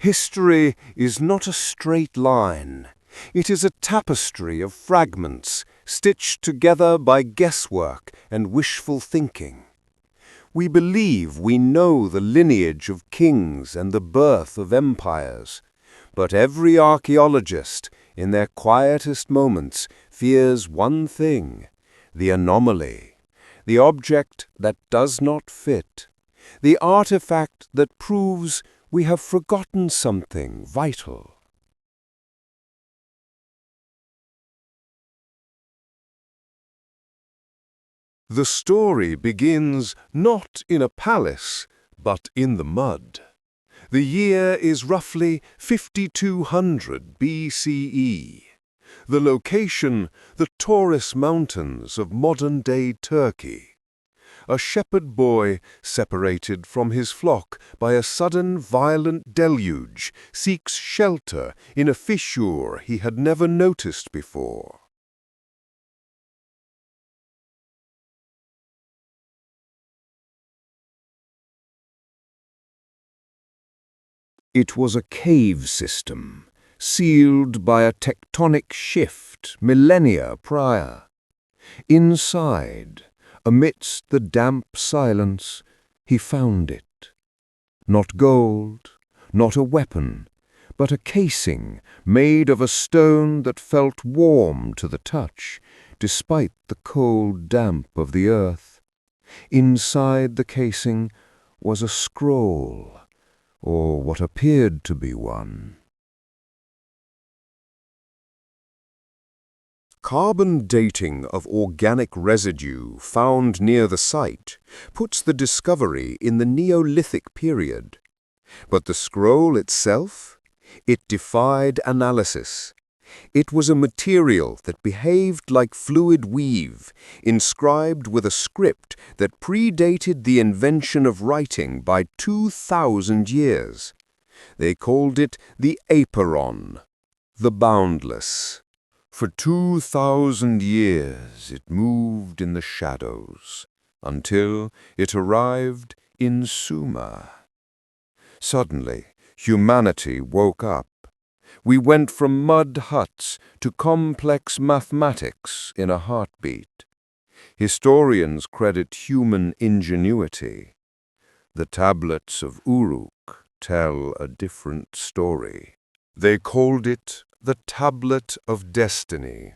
History is not a straight line. It is a tapestry of fragments stitched together by guesswork and wishful thinking. We believe we know the lineage of kings and the birth of empires, but every archaeologist, in their quietest moments, fears one thing: the anomaly, the object that does not fit, the artifact that proves we have forgotten something vital. The story begins not in a palace, but in the mud. The year is roughly 5200 BCE. The location, the Taurus Mountains of modern-day Turkey. A shepherd boy, separated from his flock by a sudden violent deluge, seeks shelter in a fissure he had never noticed before. It was a cave system, sealed by a tectonic shift millennia prior. Inside, amidst the damp silence, he found it. Not gold, not a weapon, but a casing made of a stone that felt warm to the touch, despite the cold damp of the earth. Inside the casing was a scroll, or what appeared to be one. Carbon dating of organic residue found near the site puts the discovery in the Neolithic period. But the scroll itself? It defied analysis. It was a material that behaved like fluid weave, inscribed with a script that predated the invention of writing by 2,000 years. They called it the Apeiron, the boundless. For 2,000 years it moved in the shadows, until it arrived in Sumer. Suddenly, humanity woke up. We went from mud huts to complex mathematics in a heartbeat. Historians credit human ingenuity. The tablets of Uruk tell a different story. They called it the Tablet of Destiny.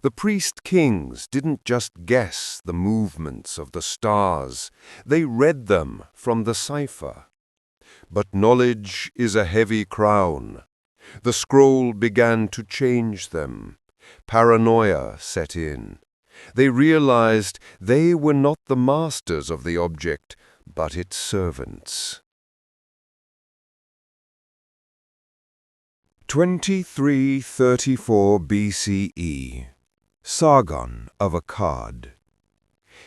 The priest-kings didn't just guess the movements of the stars, they read them from the cipher. But knowledge is a heavy crown. The scroll began to change them. Paranoia set in. They realized they were not the masters of the object, but its servants. 2334 BCE. Sargon of Akkad.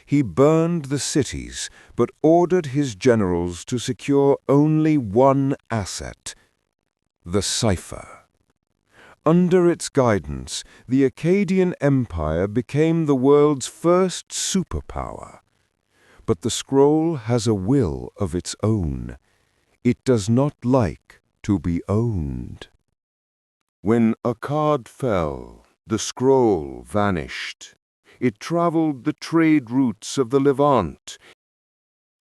He burned the cities, but ordered his generals to secure only one asset: the cipher. Under its guidance, the Akkadian Empire became the world's first superpower. But the scroll has a will of its own. It does not like to be owned. When Akkad fell, the scroll vanished. It traveled the trade routes of the Levant,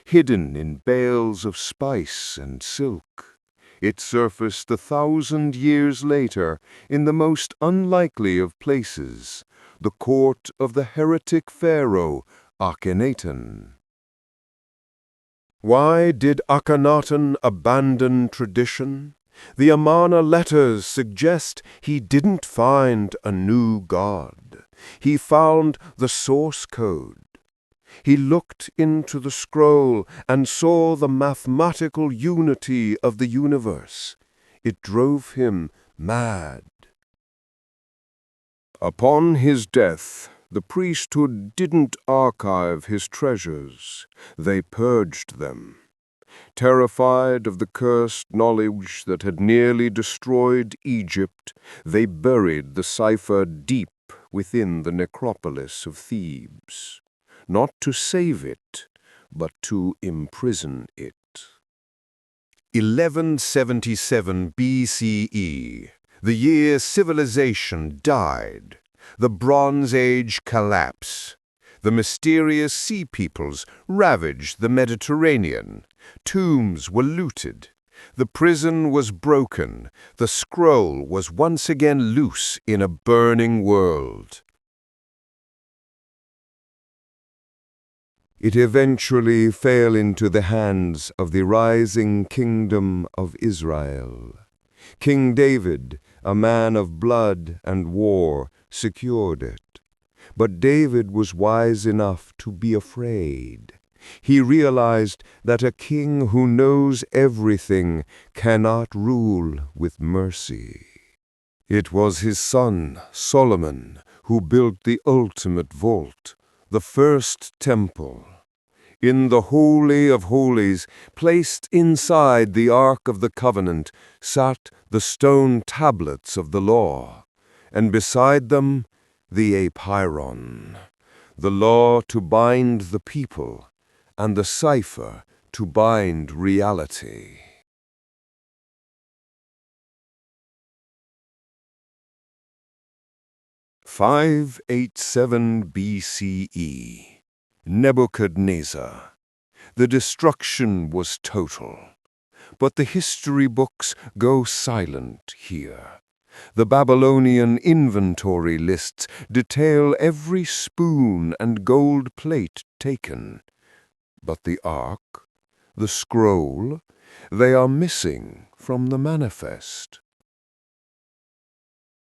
hidden in bales of spice and silk. It surfaced 1,000 years later in the most unlikely of places, the court of the heretic pharaoh Akhenaten. Why did Akhenaten abandon tradition? The Amarna letters suggest he didn't find a new god. He found the source code. He looked into the scroll and saw the mathematical unity of the universe. It drove him mad. Upon his death, the priesthood didn't archive his treasures. They purged them. Terrified of the cursed knowledge that had nearly destroyed Egypt, they buried the cipher deep within the necropolis of Thebes, not to save it, but to imprison it. 1177 BCE, the year civilization died, the Bronze Age collapse. The mysterious sea peoples ravaged the Mediterranean. Tombs were looted. The prison was broken. The scroll was once again loose in a burning world. It eventually fell into the hands of the rising kingdom of Israel. King David, a man of blood and war, secured it. But David was wise enough to be afraid. He realized that a king who knows everything cannot rule with mercy. It was his son, Solomon, who built the ultimate vault, the first temple. In the Holy of Holies, placed inside the Ark of the Covenant, sat the stone tablets of the law, and beside them the Apeiron, the law to bind the people, and the Cipher to bind reality. (587 BCE), Nebuchadnezzar. The destruction was total. But the history books go silent here. The Babylonian inventory lists detail every spoon and gold plate taken. But the Ark, the scroll, they are missing from the manifest.